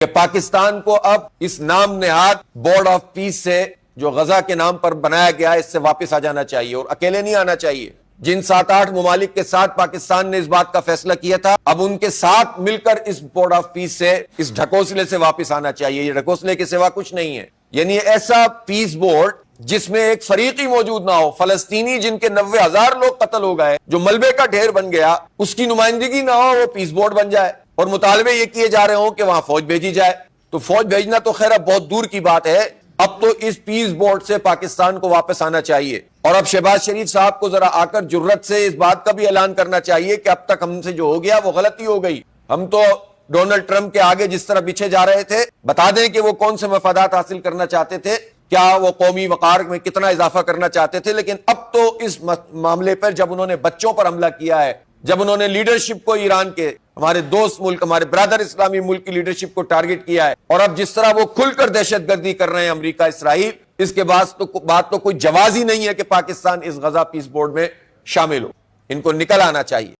کہ پاکستان کو اب اس نام نہاد بورڈ آف پیس سے جو غزہ کے نام پر بنایا گیا ہے اس سے واپس آ جانا چاہیے، اور اکیلے نہیں آنا چاہیے۔ جن 7-8 ممالک کے ساتھ پاکستان نے اس بات کا فیصلہ کیا تھا، اب ان کے ساتھ مل کر اس بورڈ آف پیس سے، اس ڈھکوسلے سے واپس آنا چاہیے۔ یہ ڈھکوسلے کے سوا کچھ نہیں ہے، یعنی ایسا پیس بورڈ جس میں ایک فریقی موجود نہ ہو، فلسطینی جن کے 90,000 لوگ قتل ہو گئے، جو ملبے کا ڈھیر بن گیا، اس کی نمائندگی نہ ہو، وہ پیس بورڈ بن جائے، اور مطالبے یہ کیے جا رہے ہوں کہ وہاں فوج بھیجی جائے۔ تو فوج بھیجنا تو خیر اب بہت دور کی بات ہے، اب تو اس پیس بورڈ سے پاکستان کو واپس آنا چاہیے۔ اور اب شہباز شریف صاحب کو ذرا آ کر جرت سے اس بات کا بھی اعلان کرنا چاہیے کہ اب تک ہم سے جو ہو گیا وہ غلطی ہو گئی۔ ہم تو ڈونلڈ ٹرمپ کے آگے جس طرح پیچھے جا رہے تھے، بتا دیں کہ وہ کون سے مفادات حاصل کرنا چاہتے تھے، کیا وہ قومی وقار میں کتنا اضافہ کرنا چاہتے تھے، لیکن اب تو اس معاملے پر جب انہوں نے بچوں پر حملہ کیا ہے، جب انہوں نے لیڈرشپ کو ایران کے، ہمارے دوست ملک، ہمارے برادر اسلامی ملک کی لیڈرشپ کو ٹارگٹ کیا ہے، اور اب جس طرح وہ کھل کر دہشت گردی کر رہے ہیں امریکہ اسرائیل، اس کے بعد تو کوئی جواز ہی نہیں ہے کہ پاکستان اس غزہ پیس بورڈ میں شامل ہو۔ ان کو نکل آنا چاہیے۔